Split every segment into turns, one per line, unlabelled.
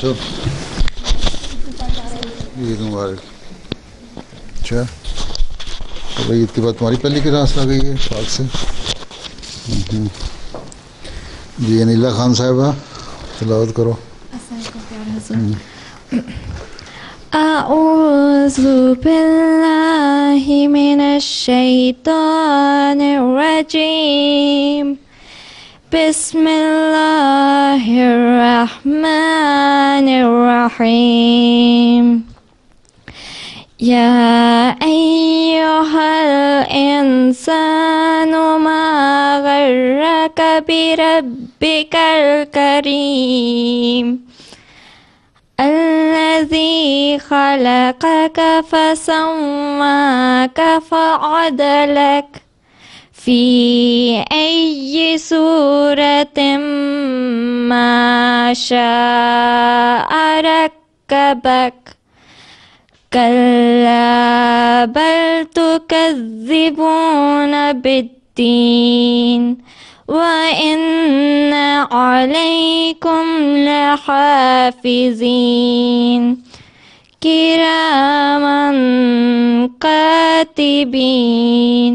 تو عید مبارک. اچھا تو بھائی عید کے بعد تمہاری پہلی کلاس آ گئی ہے پاک سے. جی انیلا خان صاحبہ تلاوت کرو.
اعوذ باللہ من الشیطان الرجیم بسم اللہ الرحمن الرحیم یا ایہا الانسان ما غرک بربک الکریم الذي خلقك فسواك فعدلك في أي سورة ما شاء ركبك كلا بل تكذبون بالدين وَإِنَّ عَلَيْكُمْ لَحَافِظِينَ كِرَامًا كَاتِبِينَ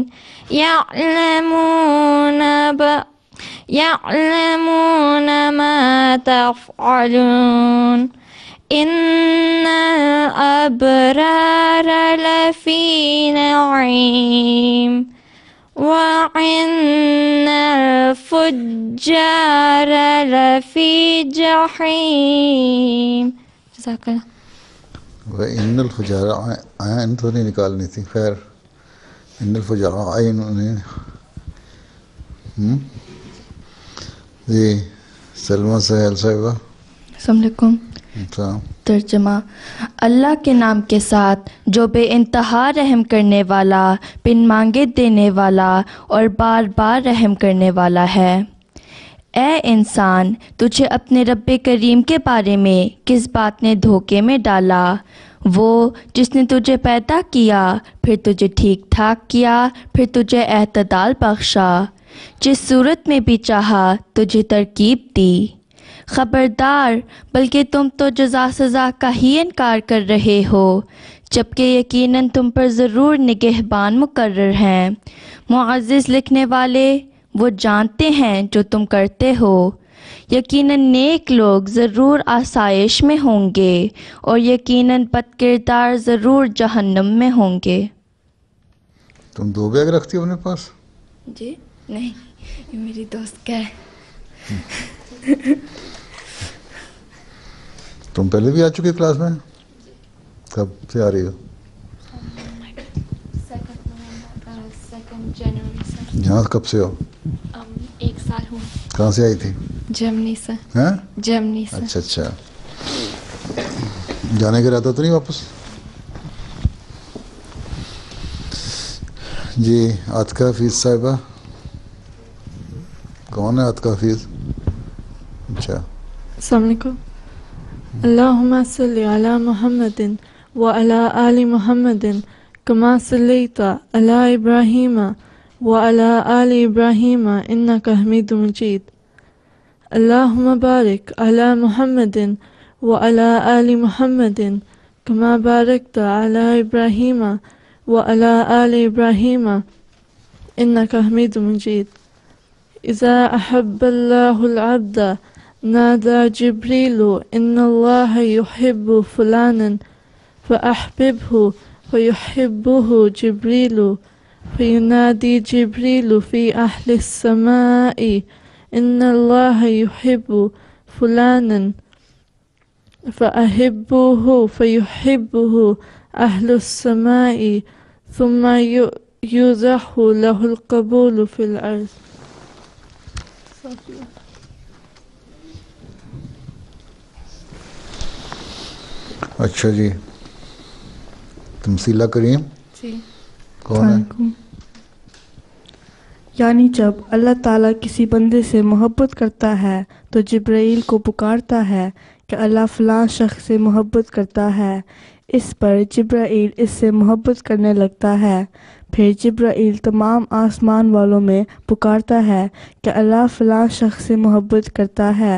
يَعْلَمُونَ مَا تَفْعَلُونَ إِنَّ الْأَبْرَارَ لَفِي نَعِيمٍ وَإِنَّ الْفُجَّارَ لَفِي جَحِيمٍ. جزاک اللہ.
وَإِنَّ الْفُجَّارَ عین تو نہیں نکالنی تھی. خیر ان الفجار عین جی سلمہ سہیل صاحبہ.
السلام علیکم. ترجمہ: اللہ کے نام کے ساتھ جو بے انتہا رحم کرنے والا، بن مانگے دینے والا اور بار بار رحم کرنے والا ہے. اے انسان، تجھے اپنے رب کریم کے بارے میں کس بات نے دھوکے میں ڈالا؟ وہ جس نے تجھے پیدا کیا، پھر تجھے ٹھیک ٹھاک کیا، پھر تجھے اعتدال بخشا، جس صورت میں بھی چاہا تجھے ترکیب دی. خبردار، بلکہ تم تو جزا سزا کا ہی انکار کر رہے ہو، جبکہ یقیناً تم پر ضرور نگہبان مقرر ہیں. معزز لکھنے والے وہ جانتے ہیں جو تم کرتے ہو. یقیناً نیک لوگ ضرور آسائش میں ہوں گے اور یقیناً بد کردار ضرور جہنم میں ہوں گے.
تم 2 بیگ رکھتی ہو اپنے پاس؟
جی نہیں، یہ میری دوست کا ہے.
تم پہلے بھی آ چکی کلاس میں؟ کب سے آ رہی ہو؟
2 جنوری سے.
یہاں کب سے ہو؟
1 سال ہوا.
کہاں سے آئی تھی؟
جرمنی سے.
ہاں
جرمنی سے.
اچھا جانے کا ارادہ تو نہیں واپس؟ جی عاتقہ حفیظ صاحبہ. کون ہے عاتقہ حفیظ؟ اچھا.
السلام علیکم. اللہم صلی علی محمد وعلی آل محمد کما صلیت علی ابراہیم وعلی آل ابراہیم انک حمید مجید. اللہم بارک علی محمد وعلی آل محمد کما بارکت علی ابراہیم وعلی آل ابراہیم انک حمید مجید. اذا احب اللہ العبد نادى جبريل إن الله يحب فلانا فأحببه فيحبه جبريل فينادي جبريل في أهل السماء إن الله يحب فلانا فأحبه فيحبه أهل السماء ثم يوزح له القبول في الأرض.
اچھا جی تمثیلہ کریم
جی.
کون ہے؟
یعنی جب اللہ تعالیٰ کسی بندے سے محبت کرتا ہے تو جبرائیل کو پکارتا ہے کہ اللہ فلاں شخص سے محبت کرتا ہے. اس پر جبرائیل اس سے محبت کرنے لگتا ہے. پھر جبرائیل تمام آسمان والوں میں پکارتا ہے کہ اللہ فلاں شخص سے محبت کرتا ہے.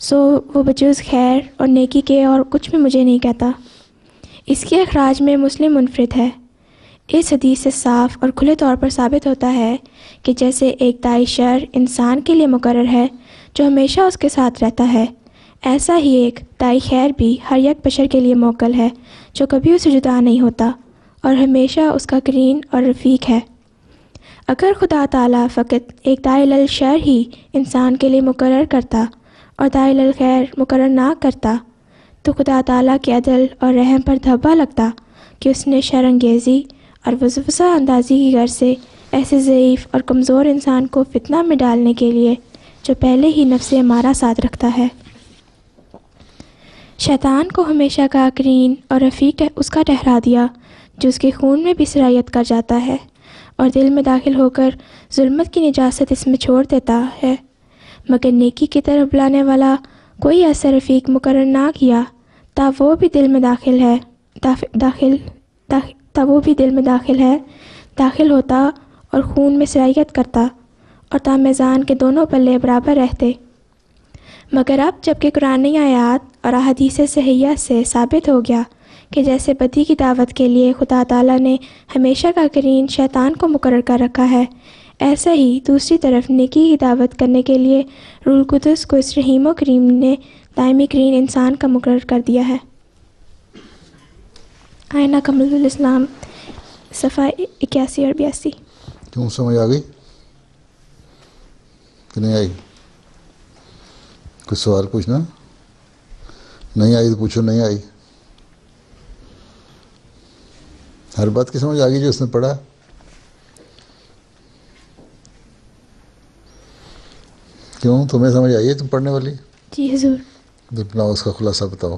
سو وہ بجوز خیر اور نیکی کے اور کچھ بھی مجھے نہیں کہتا۔ اس کے اخراج میں مسلم منفرد ہے۔ اس حدیث سے صاف اور کھلے طور پر ثابت ہوتا ہے کہ جیسے ایک داعی شر انسان کے لیے مقرر ہے جو ہمیشہ اس کے ساتھ رہتا ہے، ایسا ہی ایک داعی خیر بھی ہر یک بشر کے لیے موکل ہے جو کبھی اسے جدا نہیں ہوتا اور ہمیشہ اس کا قرین اور رفیق ہے۔ اگر خدا تعالیٰ فقط ایک داعی للشر ہی انسان کے لیے مقرر کرتا اور داعی للخیر مقرر نہ کرتا تو خدا تعالیٰ کے عدل اور رحم پر دھبا لگتا کہ اس نے شر انگیزی اور وسوسہ اندازی کی غرض سے ایسے ضعیف اور کمزور انسان کو فتنہ میں ڈالنے کے لیے جو پہلے ہی نفس امارہ ساتھ رکھتا ہے۔ شیطان کو ہمیشہ کا قرین اور رفیق اس کا ٹھہرا دیا جو اس کے خون میں بھی سرایت کر جاتا ہے اور دل میں داخل ہو کر ظلمت کی نجاست اس میں چھوڑ دیتا ہے، مگر نیکی کی طرف بلانے والا کوئی ایسا رفیق مقرر نہ کیا تا وہ بھی دل میں داخل ہوتا اور خون میں سرایت کرتا اور تا میزان کے دونوں پلے برابر رہتے۔ مگر اب جب کہ قرآن آیات اور احادیث صحیحہ سے ثابت ہو گیا کہ جیسے بدی کی دعوت کے لیے خدا تعالیٰ نے ہمیشہ کا قرین شیطان کو مقرر کر رکھا ہے، ایسا ہی دوسری طرف نیکی کی دعوت کرنے کے لیے روح القدس کو اس رحیم و کریم نے دائمی قرین انسان کا مقرر کر دیا ہے۔ آئینہ کمل الاسلام صفحہ 81 اور 82۔
کیوں سمجھ آ گئی کہ نہیں آئی؟ کوئی سوال پوچھنا؟ نہیں آئی تو پوچھو، نہیں آئی۔ ہر بات کی سمجھ آ گئی جو اس نے پڑھا؟ کیوں تمہیں سمجھ آئی ہے تم پڑھنے والی؟
جی حضور۔
اپنا اس کا خلاصہ بتاؤ۔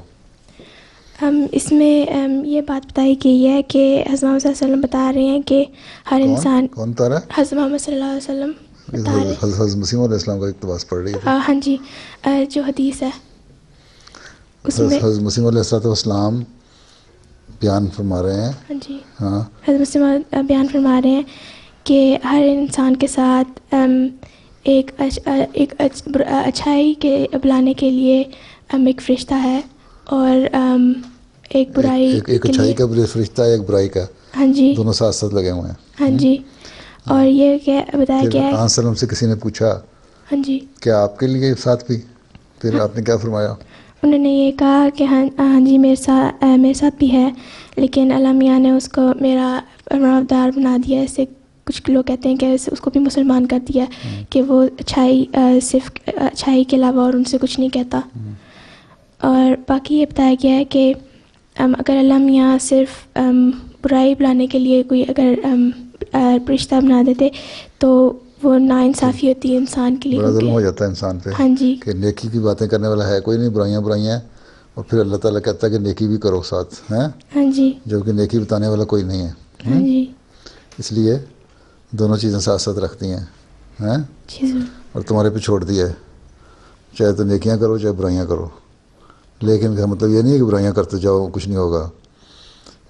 اس میں یہ بات بتائی گئی ہے کہ حضرت محمد صلی اللہ علیہ وسلم بتا رہے ہیں کہ ہر انسان،
کون بتا رہا ہے؟
حضرت محمد صلی اللہ علیہ وسلم بتا رہے ہیں۔
حضرت مسیح علیہ السلام کا اقتباس پڑھ رہی ہے؟
ہاں جی، جو حدیث ہے اس میں
حضرت مسیح علیہ السلام بیان فرما رہے ہیں۔
ہاں جی،
ہاں،
حضرت مسیح بیان فرما رہے ہیں کہ ہر انسان کے ساتھ ایک اچھائی کے بلانے کے لیے ایک فرشتہ ہے اور ایک برائی،
ایک اچھائی کا فرشتہ ہے، ایک برائی کا،
ہاں جی،
دونوں ساتھ ساتھ لگے ہوئے ہیں۔
ہاں جی، اور یہ کیا بتایا گیا ہے؟
پھر وسلم سے کسی نے پوچھا
ہاں جی،
کیا آپ کے لیے ساتھ بھی؟ پھر آپ نے کیا فرمایا؟
انہوں نے یہ کہا کہ ہاں جی میرے ساتھ بھی ہے، لیکن اللہ میاں نے اس کو میرا فرمانبردار بنا دیا۔ ایسے کچھ لوگ کہتے ہیں کہ اس کو بھی مسلمان کر دیا کہ وہ صرف اچھائی کے علاوہ اور ان سے کچھ نہیں کہتا۔ اور باقی یہ بتایا گیا ہے کہ اگر اللہ میاں صرف برائی بلانے کے لیے کوئی اگر رشتہ بنا دیتے تو وہ ناانصافی ہوتی ہے انسان کے لیے،
بڑا ظلم ہو جاتا ہے انسان پہ۔
ہاں جی،
کہ نیکی کی باتیں کرنے والا ہے کوئی نہیں، برائیاں ہیں، اور پھر اللہ تعالیٰ کہتا ہے کہ نیکی بھی کرو ساتھ، ہیں؟
ہاں جی،
جو کہ نیکی بتانے والا کوئی نہیں ہے۔
ہاں جی،
اس لیے دونوں چیزیں ساتھ ساتھ رکھتی ہیں، ہیں؟
جی ضرور۔
اور تمہارے پہ چھوڑ دیا ہے، چاہے تو نیکیاں کرو چاہے برائیاں کرو، لیکن کا مطلب یہ نہیں ہے کہ برائیاں کرتے جاؤ کچھ نہیں ہوگا۔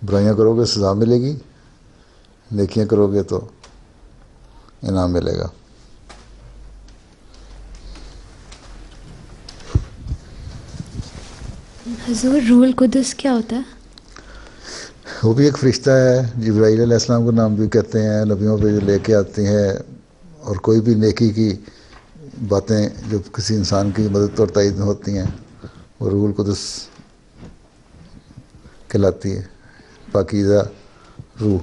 برائیاں کرو گے سزا ملے گی، نیکیاں کرو گے تو انعام ملے گا۔
حضور روح القدس کیا ہوتا ہے؟
وہ بھی ایک فرشتہ ہے، جبرائیل علیہ السلام کا نام بھی کہتے ہیں، نبیوں پہ جو لے کے آتی ہیں، اور کوئی بھی نیکی کی باتیں جو کسی انسان کی مدد اور تائید میں ہوتی ہیں وہ روح القدس کہلاتی ہے، پاکیزہ روح۔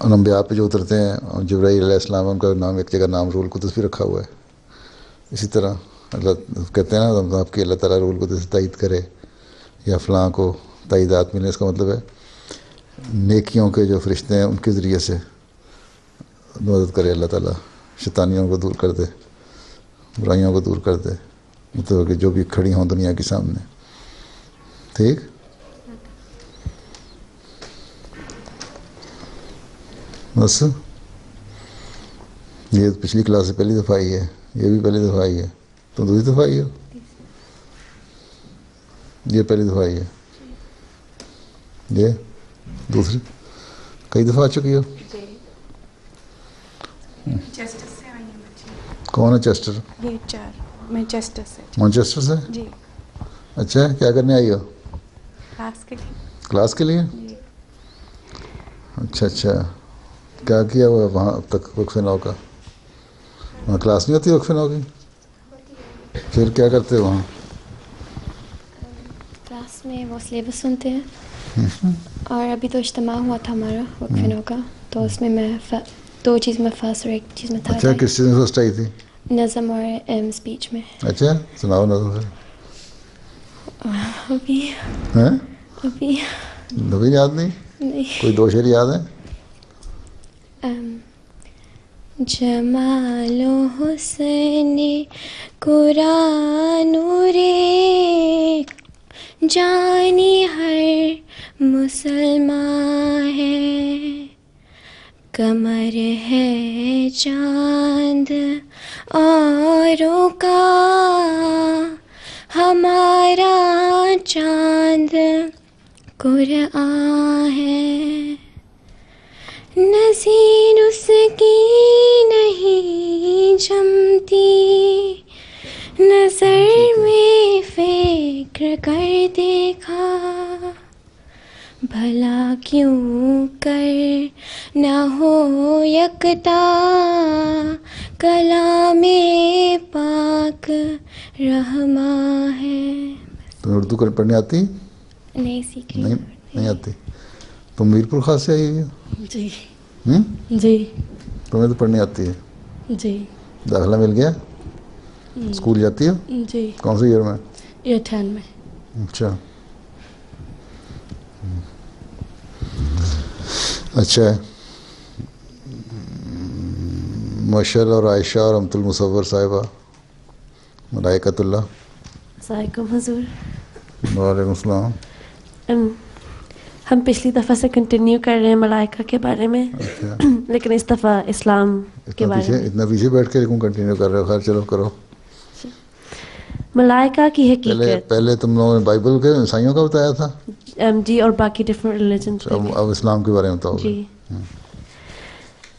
انبیاء پہ جو اترتے ہیں جبرائیل علیہ السلام، ان کا نام ایک جگہ نام روح القدس بھی رکھا ہوا ہے۔ اسی طرح اللہ کہتے ہیں نا آپ کی اللہ تعالیٰ روح القدس سے تائید کرے یا فلاں کو تائیدات ملے، اس کا مطلب ہے نیکیوں کے جو فرشتے ہیں ان کے ذریعے سے مدد کرے اللہ تعالیٰ، شیطانیوں کو دور کر دے، برائیوں کو دور کر دے، مطلب کہ جو بھی کھڑی ہوں دنیا کے سامنے۔ ٹھیک؟ بس یہ پچھلی کلاس سے پہلی دفعہ آئی ہے، یہ بھی پہلی دفعہ آئی ہے، تو دوسری دفعہ آئی ہو؟ یہ پہلی دفعہ آئی ہے، یہ دوسری کئی دفعہ آ چکی ہو؟
چیسٹر سے آئی ہوں بچی.
کون ہے چیسٹر؟
یہ 4 میں چیسٹر سے.
مانچسٹر سے؟
جی.
اچھا، کیا کرنے آئی ہو؟
کلاس کے لیے.
کلاس کے لیے؟
جی.
اچھا اچھا، کیا کیا ہوا وہاں اب تک وقف نو کا؟ وہاں کلاس نہیں ہوتی وقف نو کی؟ پھر کیا کرتے ہو وہاں؟
کلاس میں وہ سلیبس سنتے ہیں، اور ابھی تو اجتماع ہوا تھا ہمارا وقف نو کا، تو اس میں 2 چیز میں فرسٹ اور 1 چیز میں تھرڈ.
اچھا، کس چیز میں فرسٹ آئی تھی؟
نظم اور اسپیچ میں.
اچھا، سناؤ نظم پھر.
ابھی
ہیں؟
ابھی
ابھی یاد نہیں؟
نہیں.
کوئی 2 شعر یاد ہیں؟
جمال و حسن قرآن رے جانی ہر مسلمان ہے، کمر ہے چاند اوروں کا ہمارا چاند قرآن ہے، نظیر اس کی نہیں جمتی، نظر میں فکر کر دیکھا، بھلا کیوں کر نہ ہو یکتا کلام پاک رحماں ہے.
تمہیں اردو پڑھنے آتی؟
نہیں سیکھ رہی.
نہیں آتی. تم میرپور خاص سے آئی ہوئی ہو؟
جی. جی.
تمہیں تو پڑھنی آتی ہے؟
جی.
داخلہ مل گیا؟ اسکول جاتی ہو؟
جی.
کون سے ایئر میں؟
ایئر 10 میں.
اچھا اچھا ہے. مشل اور عائشہ اور امت المصور صاحبہ، ملائکۃ اللہ.
السلام علیکم حضور.
وعلیکم السلام.
ہم پچھلی دفعہ سے کنٹینیو کر رہے ہیں ملائکہ کے بارے میں.
اچھا،
لیکن اس دفعہ اسلام کے بارے میں.
اتنا پیچھے بیٹھ کے کیوں کنٹینیو کر رہے ہو؟ خیر چلو کرو.
ملائکہ کی حقیقت.
پہلے تم لوگوں نے بائبل کے عیسائیوں کا بتایا تھا.
جی، اور باقی ڈفرینٹ ریلیجن.
اب اسلام کے بارے میں بتاؤ.
جی.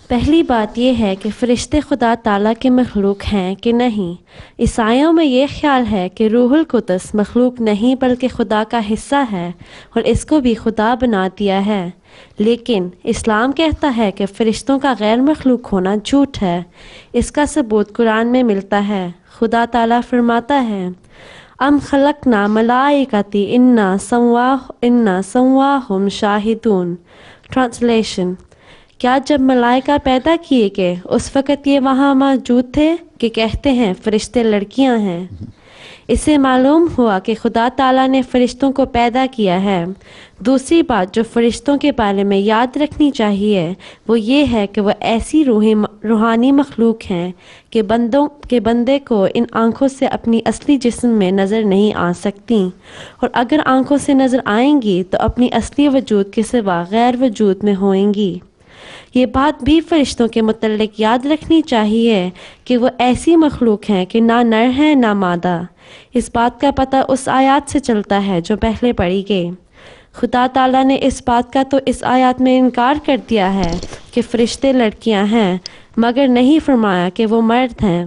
پہلی بات یہ ہے کہ فرشتے خدا تعالیٰ کے مخلوق ہیں کہ نہیں. عیسائیوں میں یہ خیال ہے کہ روح القدس مخلوق نہیں بلکہ خدا کا حصہ ہے اور اس کو بھی خدا بنا دیا ہے. لیکن اسلام کہتا ہے کہ فرشتوں کا غیر مخلوق ہونا جھوٹ ہے. اس کا ثبوت قرآن میں ملتا ہے. خدا تعالیٰ فرماتا ہے ام خلقنا ملائکتی انا سواہم شاہدون. ٹرانسلیشن: کیا جب ملائکہ پیدا کیے گئے اس وقت یہ وہاں موجود تھے کہ کہتے ہیں فرشتے لڑکیاں ہیں؟ اسے معلوم ہوا کہ خدا تعالیٰ نے فرشتوں کو پیدا کیا ہے. دوسری بات جو فرشتوں کے بارے میں یاد رکھنی چاہیے وہ یہ ہے کہ وہ ایسی روحانی مخلوق ہیں کہ بندے کو ان آنکھوں سے اپنی اصلی جسم میں نظر نہیں آ سکتی، اور اگر آنکھوں سے نظر آئیں گی تو اپنی اصلی وجود کے سوا غیر وجود میں ہوئیں گی. یہ بات بھی فرشتوں کے متعلق یاد رکھنی چاہیے کہ وہ ایسی مخلوق ہیں کہ نہ نر ہیں نہ مادہ. اس بات کا پتہ اس آیات سے چلتا ہے جو پہلے پڑھی گئی. خدا تعالیٰ نے اس بات کا تو اس آیات میں انکار کر دیا ہے کہ فرشتے لڑکیاں ہیں، مگر نہیں فرمایا کہ وہ مرد ہیں.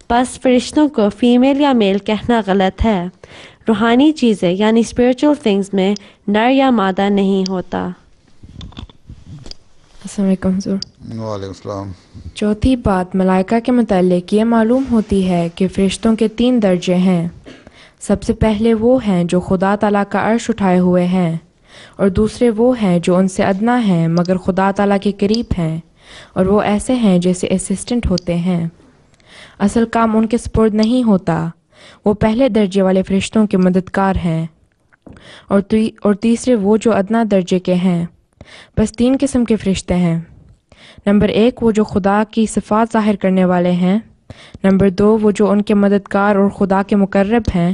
بس فرشتوں کو فیمیل یا میل کہنا غلط ہے. روحانی چیزیں یعنی اسپریچول تھنگز میں نر یا مادہ نہیں ہوتا.
السلام علیکم حضور.
وعلیکم السلام.
چوتھی بات ملائکہ کے متعلق یہ معلوم ہوتی ہے کہ فرشتوں کے 3 درجے ہیں. سب سے پہلے وہ ہیں جو خدا تعالیٰ کا عرش اٹھائے ہوئے ہیں، اور دوسرے وہ ہیں جو ان سے ادنا ہیں مگر خدا تعالیٰ کے قریب ہیں، اور وہ ایسے ہیں جیسے اسسٹنٹ ہوتے ہیں. اصل کام ان کے سپرد نہیں ہوتا. وہ پہلے درجے والے فرشتوں کے مددگار ہیں، اور تیسرے وہ جو ادنا درجے کے ہیں. بس 3 قسم کے فرشتے ہیں. نمبر 1 وہ جو خدا کی صفات ظاہر کرنے والے ہیں. نمبر 2 وہ جو ان کے مددگار اور خدا کے مقرب ہیں.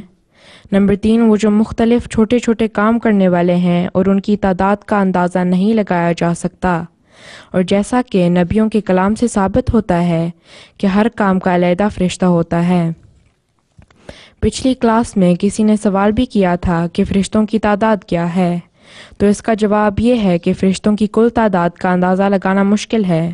نمبر 3 وہ جو مختلف چھوٹے چھوٹے کام کرنے والے ہیں اور ان کی تعداد کا اندازہ نہیں لگایا جا سکتا. اور جیسا کہ نبیوں کے کلام سے ثابت ہوتا ہے کہ ہر کام کا علیحدہ فرشتہ ہوتا ہے. پچھلی کلاس میں کسی نے سوال بھی کیا تھا کہ فرشتوں کی تعداد کیا ہے، تو اس کا جواب یہ ہے کہ فرشتوں کی کل تعداد کا اندازہ لگانا مشکل ہے.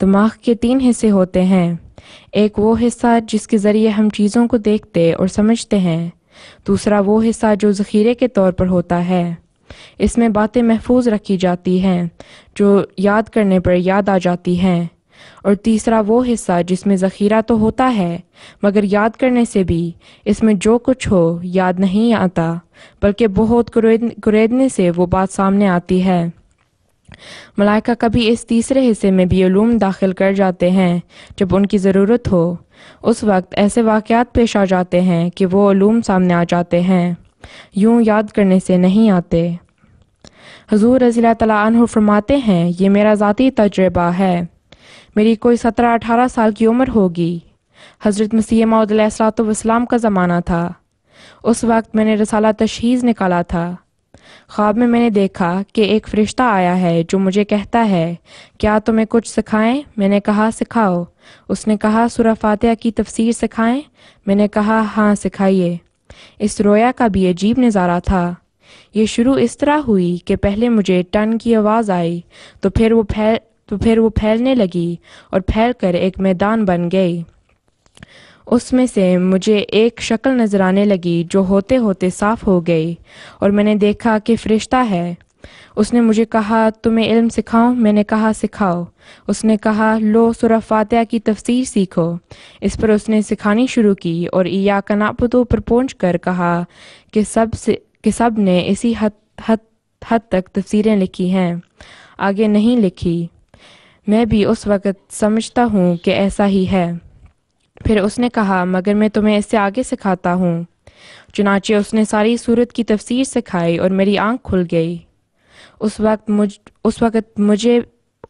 دماغ کے 3 حصے ہوتے ہیں. ایک وہ حصہ جس کے ذریعے ہم چیزوں کو دیکھتے اور سمجھتے ہیں. دوسرا وہ حصہ جو ذخیرے کے طور پر ہوتا ہے. اس میں باتیں محفوظ رکھی جاتی ہیں جو یاد کرنے پر یاد آ جاتی ہیں. اور تیسرا وہ حصہ جس میں ذخیرہ تو ہوتا ہے مگر یاد کرنے سے بھی اس میں جو کچھ ہو یاد نہیں آتا، بلکہ بہت گریدنے سے وہ بات سامنے آتی ہے. ملائکہ کبھی اس تیسرے حصے میں بھی علوم داخل کر جاتے ہیں جب ان کی ضرورت ہو. اس وقت ایسے واقعات پیش آ جاتے ہیں کہ وہ علوم سامنے آ جاتے ہیں، یوں یاد کرنے سے نہیں آتے. حضور رضی اللہ تعالیٰ عنہ فرماتے ہیں، یہ میرا ذاتی تجربہ ہے. میری کوئی 17-18 سال کی عمر ہوگی. حضرت مسیح موعود علیہ الصلوۃ والسلام کا زمانہ تھا. اس وقت میں نے رسالہ تشہیز نکالا تھا. خواب میں نے دیکھا کہ ایک فرشتہ آیا ہے جو مجھے کہتا ہے، کیا تمہیں کچھ سکھائیں؟ میں نے کہا سکھاؤ. اس نے کہا سورہ فاتحہ کی تفسیر سکھائیں؟ میں نے کہا ہاں سکھائیے. اس رویا کا بھی عجیب نظارہ تھا. یہ شروع اس طرح ہوئی کہ پہلے مجھے ٹن کی آواز آئی تو پھر وہ پھیلنے لگی اور پھیل کر ایک میدان بن گئی. اس میں سے مجھے ایک شکل نظر آنے لگی جو ہوتے ہوتے صاف ہو گئی اور میں نے دیکھا کہ فرشتہ ہے. اس نے مجھے کہا تمہیں علم سکھاؤں؟ میں نے کہا سکھاؤ. اس نے کہا لو سورہ فاتحہ کی تفسیر سیکھو. اس پر اس نے سکھانی شروع کی اور ایاک نعبد پر پہنچ کر کہا کہ سب نے اسی حد تک تفسیریں لکھی ہیں، آگے نہیں لکھی. میں بھی اس وقت سمجھتا ہوں کہ ایسا ہی ہے. پھر اس نے کہا مگر میں تمہیں اس سے آگے سکھاتا ہوں. چنانچہ اس نے ساری سورت کی تفسیر سکھائی اور میری آنکھ کھل گئی. اس وقت مجھے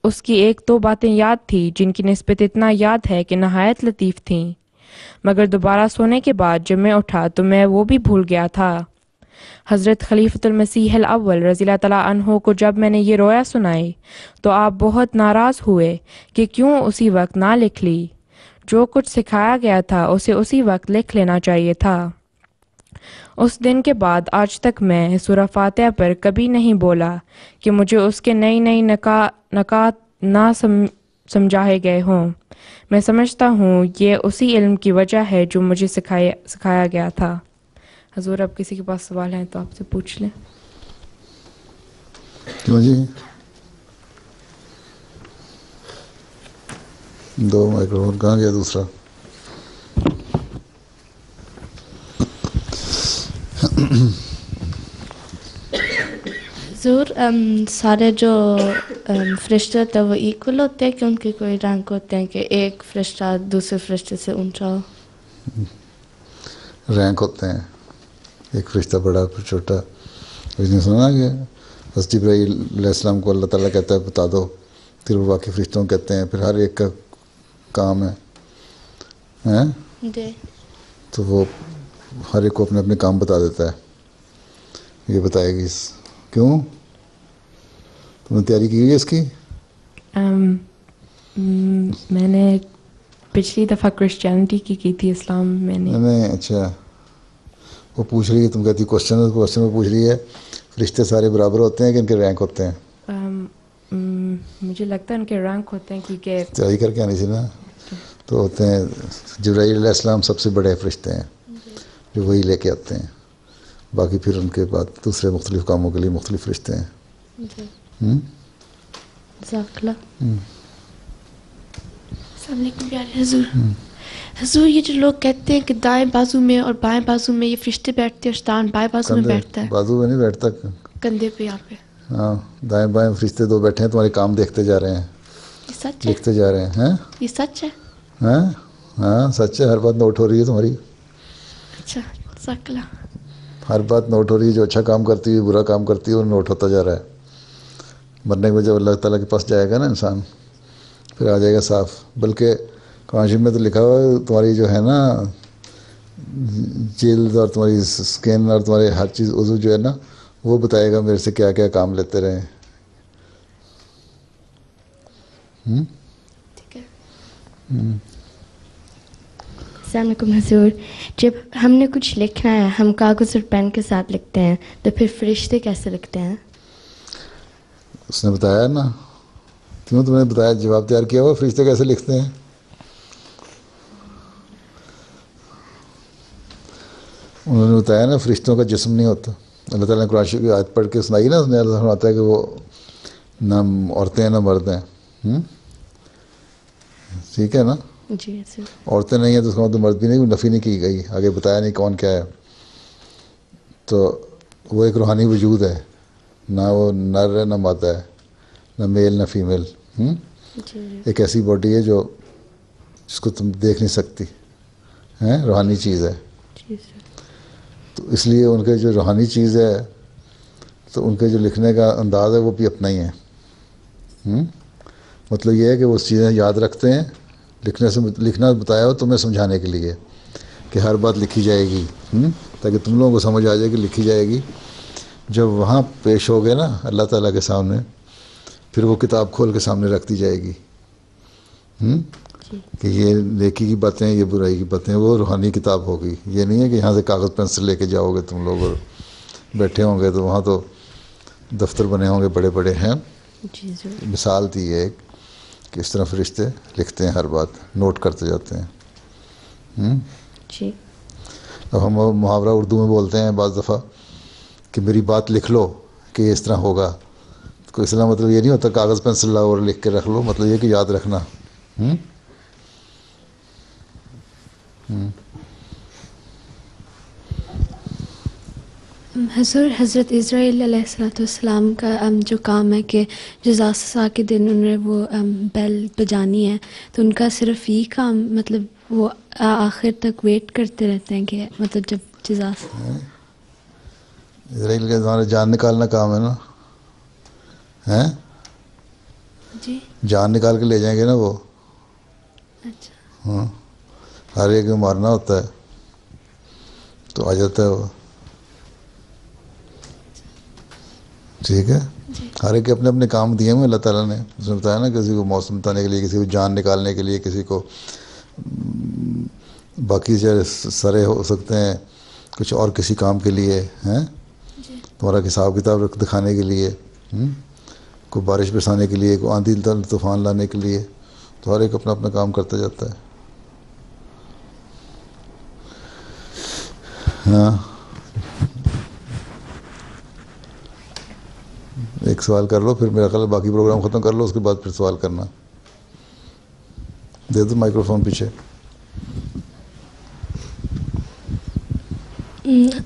اس کی 1-2 باتیں یاد تھی جن کی نسبت اتنا یاد ہے کہ نہایت لطیف تھیں، مگر دوبارہ سونے کے بعد جب میں اٹھا تو میں وہ بھی بھول گیا تھا. حضرت خلیفۃ المسیح الاول رضی اللہ تعالیٰ عنہ کو جب میں نے یہ رویا سنائی تو آپ بہت ناراض ہوئے کہ کیوں اسی وقت نہ لکھ لی. جو کچھ سکھایا گیا تھا اسے اسی وقت لکھ لینا چاہیے تھا. اس دن کے بعد آج تک میں سورہ فاتحہ پر کبھی نہیں بولا کہ مجھے اس کے نئی نکات نہ سمجھائے گئے ہوں. میں سمجھتا ہوں یہ اسی علم کی وجہ ہے جو مجھے سکھایا گیا تھا. حضور اب کسی کے پاس سوال ہیں تو آپ سے پوچھ لیں.
جی 2 مائکروفون کہاں گیا دوسرا؟
حضور سارے جو فرشتے ہوتے ہیں وہ ایکول ہوتے ہیں کہ ان کے کوئی رینک ہوتے ہیں کہ ایک فرشتہ دوسرے فرشتے سے اونچا ہو؟
رینک ہوتے ہیں، ایک فرشتہ بڑا پھر چھوٹا. اس نے سنا کہ حضرت جبرائیل علیہ السلام کو اللہ تعالیٰ کہتا ہے بتا دو، پھر وہ باقی فرشتوں کہتے ہیں، پھر ہر ایک کا کام ہے
جی.
تو وہ ہر ایک کو اپنے اپنے کام بتا دیتا ہے. یہ بتائے گی کیوں؟ تم نے تیاری کی ہے اس کی؟
میں نے پچھلی دفعہ کرسچینٹی کی تھی، اسلام میں
نہیں. اچھا وہ پوچھ رہی ہے، تم کہتی کوشچن میں پوچھ رہی ہے فرشتے سارے برابر ہوتے ہیں کہ ان کے رینک ہوتے ہیں؟
مجھے لگتا ہے ان کے رینک ہوتے ہیں کیونکہ
تیاری کر کے آنی تھی نا. تو ہوتے ہیں جبرائیل علیہ السلام سب سے بڑے فرشتے ہیں جو وہی لے کے آتے ہیں، باقی پھر ان کے بعد دوسرے مختلف کاموں کے لیے مختلف فرشتے ہیں.
جزاک اللہ.
السلام علیکم پیارے حضور. حضور یہ جو لوگ کہتے ہیں کہ دائیں بازو میں اور بائیں بازو میں یہ فرشتے بیٹھتے ہیں اور شیطان بائیں بازو میں بیٹھتا ہے،
بازو میں نہیں بیٹھتا،
کندھے پہ یہاں پہ.
ہاں دائیں بائیں فرشتے 2 بیٹھے ہیں، تمہارے کام دیکھتے جا رہے ہیں،
یہ سچ ہے؟
لکھتے جا رہے ہیں.
یہ سچ ہے؟
ہاں سچ ہے، ہر بات نوٹ ہو رہی ہے تمہاری.
اچھا جزاک اللہ.
ہر بات نوٹ ہو رہی ہے، جو اچھا کام کرتی ہے برا کام کرتی ہے وہ نوٹ ہوتا جا رہا ہے. مرنے کے بعد جب اللہ تعالیٰ کے پاس جائے گا نا انسان پھر آ جائے گا صاف. بلکہ قرآن میں تو لکھا ہوا ہے تمہاری جو ہے نا جلد اور تمہاری اسکن اور تمہارے ہر چیز عضو جو ہے نا وہ بتائے گا میرے سے کیا کیا کام لیتے رہے.
ٹھیک ہے.
السلام علیکم حضور. جب ہم نے کچھ لکھنا ہے ہم کاغذ اور پین کے ساتھ لکھتے ہیں تو پھر فرشتے کیسے لکھتے ہیں؟
اس نے بتایا نا کیوں تم نے بتایا جواب تیار کیا ہوا فرشتے کیسے لکھتے ہیں؟ انہوں نے بتایا نا فرشتوں کا جسم نہیں ہوتا. اللہ تعالیٰ نے قرآن شریف کی آیت پڑھ کے سنائی نا, اس نے اللہ فرماتا ہے کہ وہ نہ عورتیں ہیں نہ مرد ہیں. ٹھیک ہے نا,
جی سر.
عورتیں نہیں ہیں تو اس کا مطلب مرد بھی نہیں, نفی نہیں کی گئی, آگے بتایا نہیں کون کیا ہے. تو وہ ایک روحانی وجود ہے, نہ وہ نر ہے نہ مادہ ہے, نہ میل نہ فیمیل. ایک ایسی باڈی ہے جو جس کو تم دیکھ نہیں سکتی, روحانی چیز ہے. تو اس لیے ان کے جو روحانی چیز ہے تو ان کے جو لکھنے کا انداز ہے وہ بھی اپنا ہی ہے. مطلب یہ ہے کہ وہ چیزیں یاد رکھتے ہیں, لکھنا بتایا ہو تمہیں سمجھانے کے لیے کہ ہر بات لکھی جائے گی, تاکہ تم لوگوں کو سمجھ آ جائے کہ لکھی جائے گی. جب وہاں پیش ہو گئے نا اللہ تعالیٰ کے سامنے, پھر وہ کتاب کھول کے سامنے رکھ دی جائے گی کہ یہ نیکی کی باتیں یہ برائی کی باتیں. وہ روحانی کتاب ہوگی. یہ نہیں ہے کہ یہاں سے کاغذ پینسل لے کے جاؤ گے تم لوگ اور بیٹھے ہوں گے, تو وہاں تو دفتر بنے ہوں گے بڑے بڑے ہیں. مثال تھی یہ ایک کہ اس طرح فرشتے لکھتے ہیں, ہر بات نوٹ کرتے جاتے ہیں.
جی.
اب ہم محاورہ اردو میں بولتے ہیں بعض دفعہ کہ میری بات لکھ لو کہ یہ اس طرح ہوگا. تو اس طرح مطلب یہ نہیں ہوتا کاغذ پینسل لاؤ اور لکھ کے رکھ لو, مطلب یہ کہ یاد رکھنا.
حضرت اسرائیل علیہ السلام کا جو کام ہے کہ جزا سزا کے دن انہوں نے وہ بیل بجانی ہے, تو ان کا صرف یہ کام, مطلب وہ آخر تک ویٹ کرتے رہتے ہیں کہ مطلب جب جزا.
اسرائیل کے ہمارے جان نکالنا کام ہے نا,
جی
جان نکال کے لے جائیں گے نا وہ.
اچھا.
ہاں, ہر ایک کو مارنا ہوتا ہے تو آ جاتا ہے وہ. ٹھیک ہے, ہر ایک کے اپنے اپنے کام دیے ہوئے اللہ تعالیٰ نے. اس نے بتایا نا کسی کو موسم بتانے کے لیے, کسی کو جان نکالنے کے لیے, کسی کو باقی سرے ہو سکتے ہیں کچھ اور کسی کام کے لیے, تمہارا حساب کتاب دکھانے کے لیے, کوئی بارش برسانے کے لیے, کوئی آندھی طوفان لانے کے لیے. تو ہر ایک اپنا اپنا کام کرتا جاتا ہے. ہاں, ایک سوال کر لو, پھر میرا خیال باقی پروگرام ختم کر لو, اس کے بعد پھر سوال کرنا. دے دو مائکرو فون پیچھے.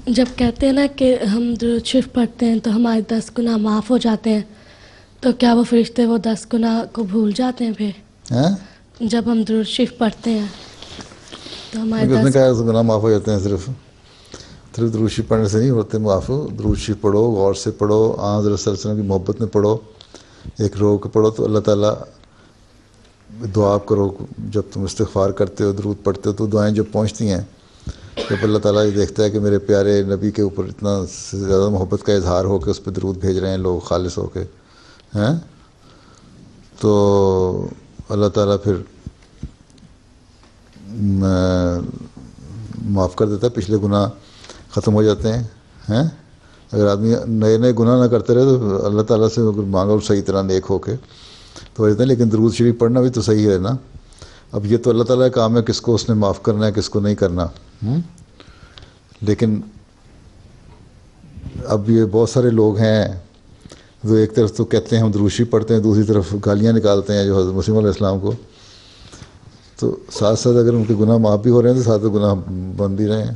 جب کہتے ہیں نا کہ ہم درود شریف پڑھتے ہیں تو ہمارے 10 گناہ معاف ہو جاتے ہیں, تو کیا وہ فرشتے وہ 10 گناہ کو بھول جاتے ہیں پھر جب ہم درود شریف پڑھتے ہیں تو ہمارے
10 گناہ معاف ہو جاتے ہیں؟ صرف درود شریف پڑھنے سے نہیں ہوتے معاف. درود شریف پڑھو, غور سے پڑھو, حضرت صلی اللہ علیہ وسلم کی محبت میں پڑھو, ایک رو کے پڑھو, تو اللہ تعالیٰ دعا کرو. جب تم استغفار کرتے ہو, درود پڑھتے ہو, تو دعائیں جب پہنچتی ہیں, جب اللہ تعالیٰ یہ دیکھتا ہے کہ میرے پیارے نبی کے اوپر اتنا زیادہ محبت کا اظہار ہو کے اس پہ درود بھیج رہے ہیں لوگ خالص ہو کے, تو اللہ تعالیٰ پھر معاف کر دیتا ہے, پچھلے گناہ ختم ہو جاتے ہیں. اگر آدمی نئے نئے گناہ نہ کرتے رہے تو اللہ تعالیٰ سے اگر مانگو صحیح طرح نیک ہو کے تو ہو جاتے ہیں. لیکن درود شریف پڑھنا بھی تو صحیح ہے نا. اب یہ تو اللہ تعالیٰ کا کام ہے کس کو اس نے معاف کرنا ہے کس کو نہیں کرنا. لیکن اب یہ بہت سارے لوگ ہیں جو ایک طرف تو کہتے ہیں ہم درود شریف پڑھتے ہیں, دوسری طرف گالیاں نکالتے ہیں جو حضرت مسیح علیہ السلام کو. تو ساتھ ساتھ اگر ان کے گناہ معاف بھی ہو رہے ہیں تو ساتھ گناہ بن بھی رہے ہیں.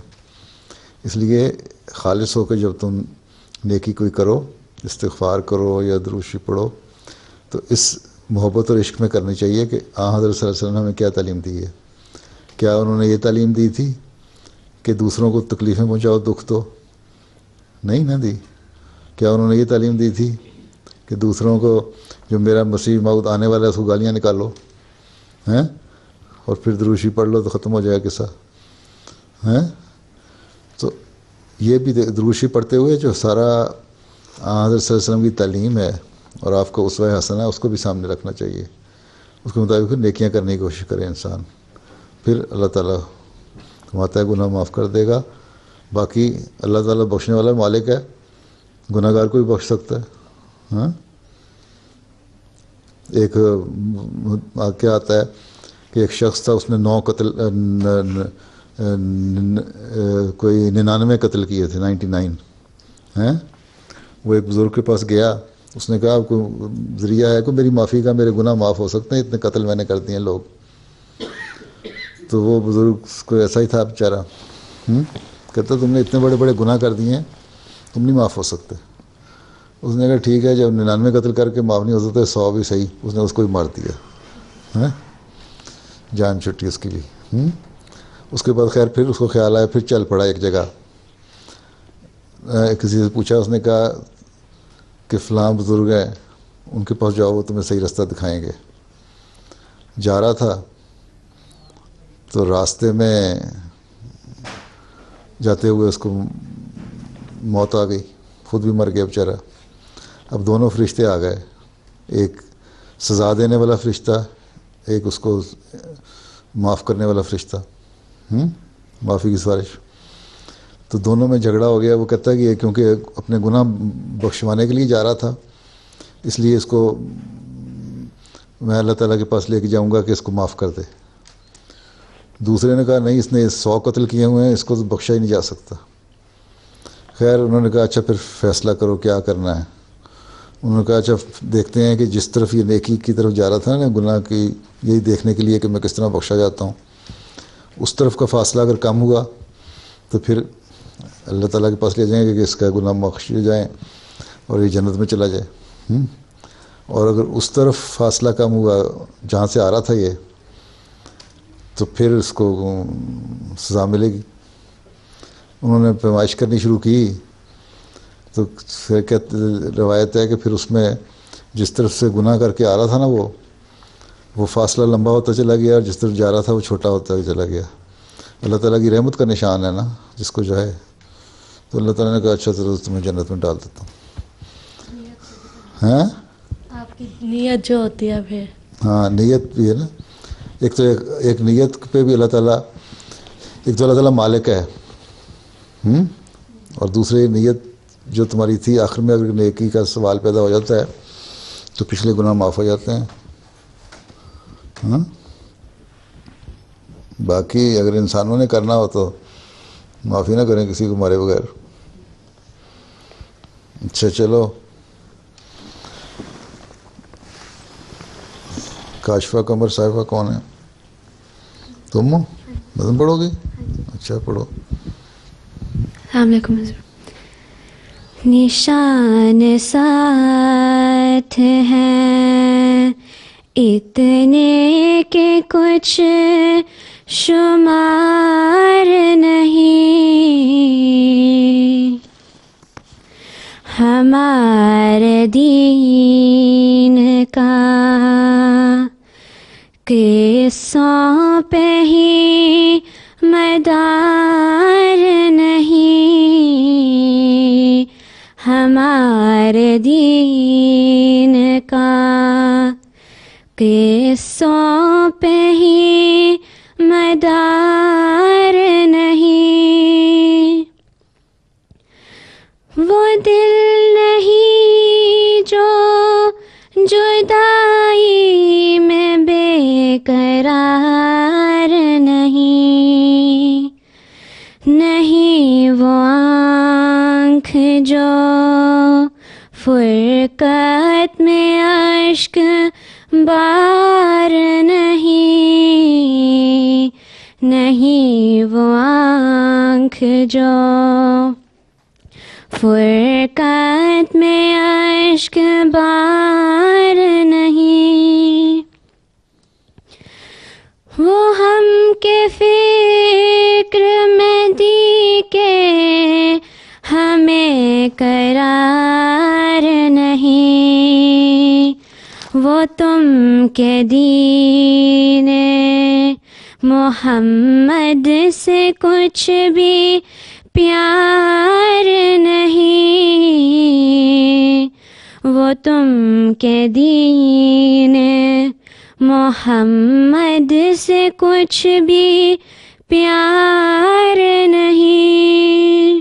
اس لیے خالص ہو کے جب تم نیکی کوئی کرو, استغفار کرو یا درود شریف پڑھو, تو اس محبت اور عشق میں کرنی چاہیے کہ حضرت صلی اللہ علیہ وسلم نے ہمیں کیا تعلیم دی ہے. کیا انہوں نے یہ تعلیم دی تھی کہ دوسروں کو تکلیفیں پہنچاؤ, دکھ تو نہیں نہ دی. کیا انہوں نے یہ تعلیم دی تھی کہ دوسروں کو جو میرا مسیح موعود آنے والا ہے اس کو گالیاں نکالو اور پھر درود شریف پڑھ لو تو ختم ہو جائے قصہ. تو یہ بھی درود شریف پڑھتے ہوئے جو سارا حضرت صلی اللہ علیہ وسلم کی تعلیم ہے اور آپ کو اسوہ حسنہ ہے اس کو بھی سامنے رکھنا چاہیے. اس کے مطابق نیکیاں کرنے کی کوشش کرے انسان, پھر اللہ تعالیٰ کماتا ہے گناہ معاف کر دے گا. باقی اللہ تعالیٰ بخشنے والا مالک ہے, گناہ گار کو بھی بخش سکتا ہے. ایک واقعہ آتا ہے کہ ایک شخص تھا، اس نے 9 قتل کوئی 99 قتل کیے تھے، 99 ہیں. وہ ایک بزرگ کے پاس گیا، اس نے کہا آپ کو ذریعہ ہے کہ میری معافی کا، میرے گناہ معاف ہو سکتے ہیں، اتنے قتل میں نے کر دیے لوگ. تو وہ بزرگ کو ایسا ہی تھا بیچارہ، کہتا تم نے اتنے بڑے بڑے گناہ کر دیے ہیں، تم نہیں معاف ہو سکتے. اس نے کہا ٹھیک ہے، جب 99 قتل کر کے معاف نہیں ہو سکتے 100 بھی صحیح. اس نے اس کو ہی مار دیا، جان چھٹی اس کی بھی. اس کے بعد خیر پھر اس کو خیال آیا، پھر چل پڑا ایک جگہ. کسی سے پوچھا، اس نے کہا کہ فلاں بزرگ ہیں، ان کے پاس جاؤ، وہ تمہیں صحیح رستہ دکھائیں گے. جا رہا تھا تو راستے میں جاتے ہوئے اس کو موت آ گئی، خود بھی مر گیا بیچارہ. اب دونوں فرشتے آ گئے، ایک سزا دینے والا فرشتہ، ایک اس کو معاف کرنے والا فرشتہ، معافی کی سفارش. تو دونوں میں جھگڑا ہو گیا. وہ کہتا ہے کہ کیونکہ اپنے گناہ بخشوانے کے لیے جا رہا تھا، اس لیے اس کو میں اللہ تعالیٰ کے پاس لے کے جاؤں گا کہ اس کو معاف کر دے. دوسرے نے کہا نہیں، اس نے 100 قتل کیے ہوئے ہیں، اس کو تو بخشا ہی نہیں جا سکتا. خیر انہوں نے کہا اچھا پھر فیصلہ کرو کیا کرنا ہے. انہوں نے کہا اچھا دیکھتے ہیں کہ جس طرف یہ نیکی کی طرف جا رہا تھا نا، گناہ کی، یہی دیکھنے کے لیے کہ میں کس طرح بخشا جاتا ہوں، اس طرف کا فاصلہ اگر کم ہوا تو پھر اللہ تعالیٰ کے پاس لے جائیں گے کہ اس کا گناہ بخشے جائیں اور یہ جنت میں چلا جائے. اور اگر اس طرف فاصلہ کم ہوا جہاں سے آ رہا تھا یہ، تو پھر اس کو سزا ملے گی. انہوں نے پیمائش کرنی شروع کی تو روایت ہے کہ پھر اس میں جس طرف سے گناہ کر کے آ رہا تھا نا وہ فاصلہ لمبا ہوتا چلا گیا، اور جس طرف جا رہا تھا وہ چھوٹا ہوتا چلا گیا. اللہ تعالیٰ کی رحمت کا نشان ہے نا، جس کو جو ہے. تو اللہ تعالیٰ نے کہا اچھا ضرور تمہیں جنت میں ڈال دیتا ہوں. ہاں
آپ کی نیت جو ہوتی ہے پھر،
ہاں نیت بھی ہے نا. ایک تو ایک نیت پہ بھی اللہ تعالیٰ، ایک تو اللہ تعالیٰ مالک ہے، اور دوسری نیت جو تمہاری تھی، آخر میں اگر نیکی کا سوال پیدا ہو جاتا ہے تو پچھلے گناہ معاف ہو جاتے ہیں. باقی اگر انسانوں نے کرنا ہو تو معافی نہ کریں کسی کو مارے بغیر. اچھا چلو، کاشفہ قمر صاحبہ کون ہے؟ تم ہو؟ تم پڑھو گی؟ اچھا پڑھو.
السلام علیکم حضرت. نشان ساتھ ہیں اتنے کہ کچھ شمار نہیں، ہمارے دین کا قصوں پہ ہی مدار نہیں، ہمارے دین کا قصوں پہ ہی مدار نہیں. وہ دل نہیں جو جدائی میں بے قرار نہیں، نہیں وہ آنکھ جو فرقت میں اشک بار نہیں، نہیں وہ آنکھ جو فرقت میں اشک بار نہیں. وہ ہم کے فکر میں دی کے ہمیں قرار نہیں، وہ تم کے دین محمد سے کچھ بھی پیار نہیں، وہ تم کے دین محمد سے کچھ بھی پیار نہیں.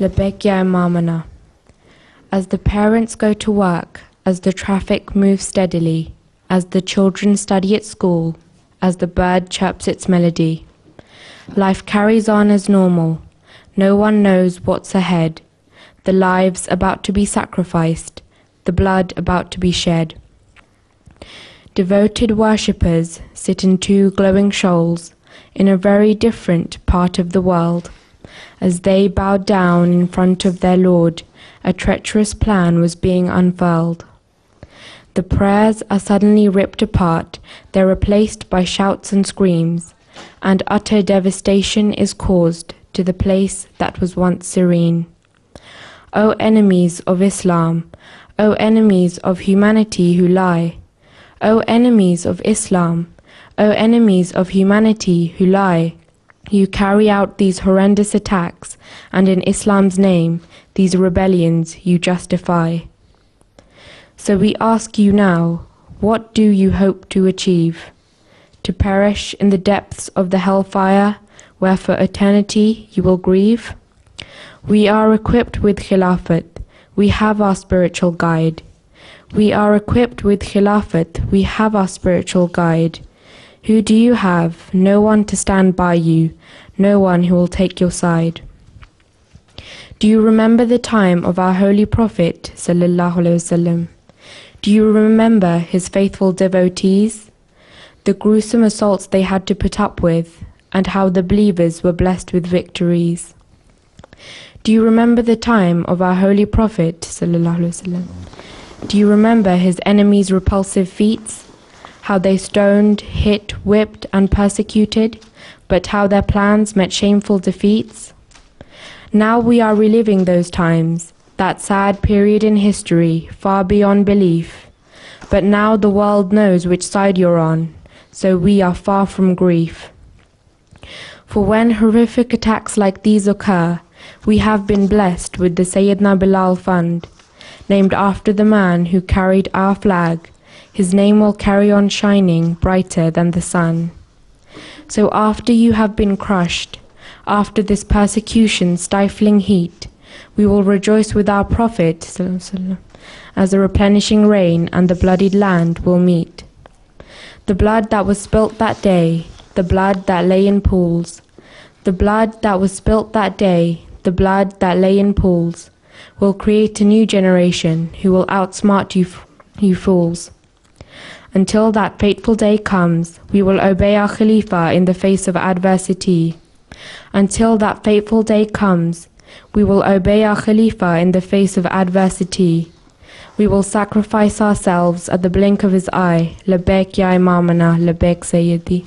Labbaik ya Imamana. As the parents go to work, as the traffic moves steadily, as the children study at school, as the bird chirps its melody, life carries on as normal. No one knows what's ahead. The lives about to be sacrificed, the blood about to be shed. Devoted worshippers sit in two glowing shoals in a very different part of the world. As they bowed down in front of their Lord, a treacherous plan was being unfurled. The prayers are suddenly ripped apart, they're replaced by shouts and screams, and utter devastation is caused to the place that was once serene. O enemies of Islam, O enemies of humanity who lie, O enemies of Islam, O enemies of humanity who lie, you carry out these horrendous attacks, and in Islam's name, these rebellions you justify. So we ask you now, what do you hope to achieve? To perish in the depths of the hellfire, where for eternity you will grieve? We are equipped with Khilafat, we have our spiritual guide. We are equipped with Khilafat, we have our spiritual guide. Who do you have? No one to stand by you, no one who will take your side. Do you remember the time of our Holy Prophet sallallahu alaihi wasallam? Do you remember his faithful devotees? The gruesome assaults they had to put up with, and how the believers were blessed with victories. Do you remember the time of our Holy Prophet sallallahu alaihi wasallam? Do you remember his enemies' repulsive feats? How they stoned, hit, whipped, and persecuted, but how their plans met shameful defeats? Now we are reliving those times, that sad period in history, far beyond belief. But now the world knows which side you're on, so we are far from grief. For when horrific attacks like these occur, we have been blessed with the Sayyidina Bilal Fund, named after the man who carried our flag. His name will carry on shining brighter than the sun. So after you have been crushed, after this persecution stifling heat, we will rejoice with our Prophet as the replenishing rain and the bloodied land will meet. The blood that was spilt that day, the blood that lay in pools, the blood that was spilt that day, the blood that lay in pools, will create a new generation who will outsmart you fools. Until that fateful day comes, we will obey our Khalifa in the face of adversity. Until that fateful day comes, we will obey our Khalifa in the face of adversity. We will sacrifice ourselves at the blink of his eye. Labbaik ya Imamana, Labbaik Sayyidi.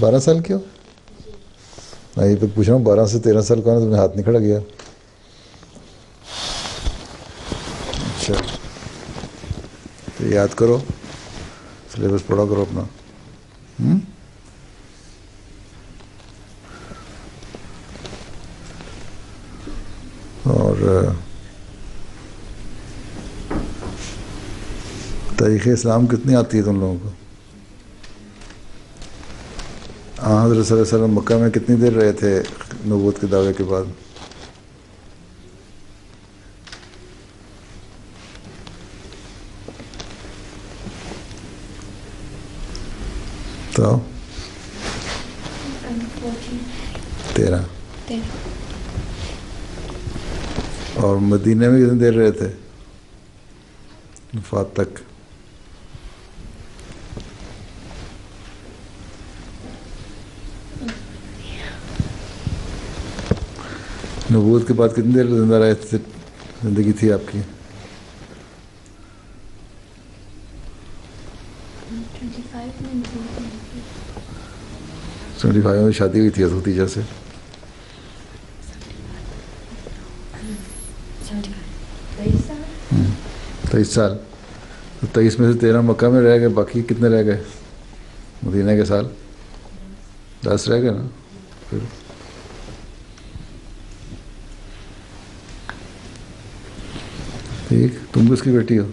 12 سال کیوں؟ میں یہ پوچھ رہا ہوں 12 سے 13 سال کون ہے؟ تم نے ہاتھ نہیں کھڑا کیا. اچھا تو یاد کرو, سلیبس پڑھا کرو اپنا. اور تاریخ اسلام کتنی آتی ہے تم لوگوں کو؟ حضرت صلی اللہ علیہ وسلم مکہ میں کتنی دیر رہے تھے نبوت کے دعوے کے بعد؟ تو 13. اور مدینہ میں کتنی دیر رہے تھے وفات تک؟ نبوت کے بعد کتنی دیر زندہ رہے تھے, زندگی تھی آپ کی؟ 25 میں شادی ہوئی تھی حضرت خدیجہ سے. 23 سال. 23 میں سے 13 مکہ میں رہ گئے, باقی کتنے رہ گئے مدینہ کے سال؟ 10 رہ گئے نا. پھر ٹھیک. تم کس کی بیٹی ہو؟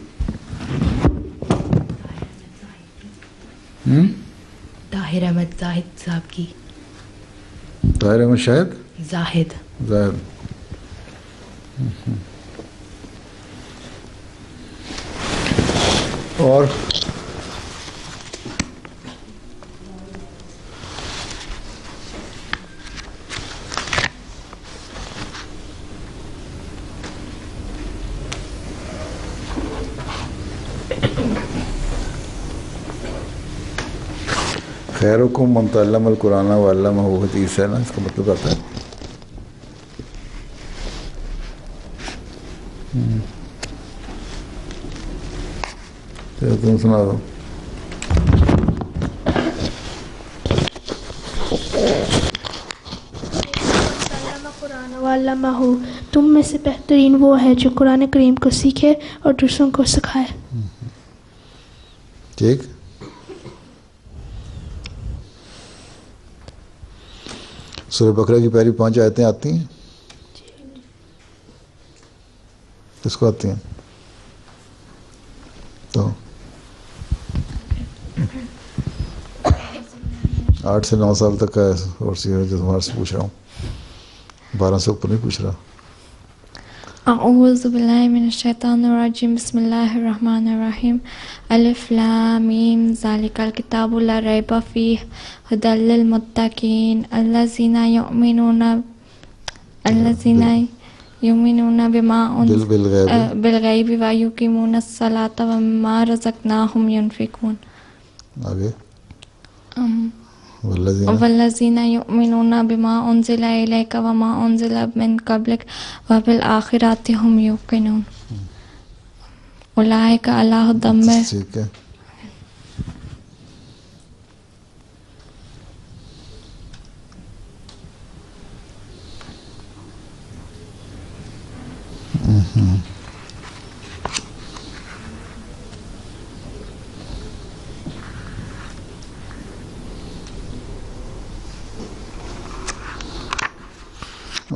طاہر احمد زاہد صاحب کی.
طاہر احمد شاہد
زاہد.
اور خیرکم من تعلم القرآن وعلمہ حدیث ہے نا, اس کا مطلب آتا ہے. تم سنا دو.
تم میں سے بہترین وہ ہے جو قرآن کریم کو سیکھے اور دوسروں کو سکھائے.
ٹھیک. سورہ بقرہ کی پہلی 5 آیتیں آتی ہیں؟ کس کو آتی ہیں؟ تو 8 سے 9 سال تک کا اور جو تمہارے سے پوچھ رہا ہوں, 12 سے اوپر نہیں پوچھ رہا.
اعوذ باللہ من الشیطان الرجیم. بسم اللہ الرحمن الرحیم. الف لام میم ذالک الکتاب لا ریب فیہ ھدی للمتقین الذین یؤمنون بما بالغیب ویقیمون الصلاۃ ومما رزقناہم ینفقون.
آگے
والذین یؤمنون بما انزل الیک وما انزل من قبلک وبالآخرۃ ھم یوقنون اولئک علی ھدی من.
ٹھیک ہے.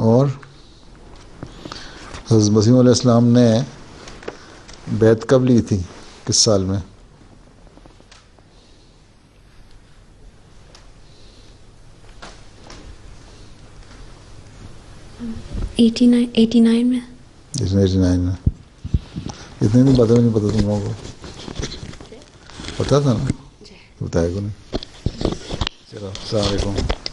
اور حضرت مسیح علیہ السلام نے بیعت کب لی تھی, کس سال میں؟
89 میں.
89 میں. اتنے نہیں پتہ, نہیں پتہ تم لوگوں کو؟ پتہ تھا نا, بتایا کو نہیں. چلو السلام علیکم.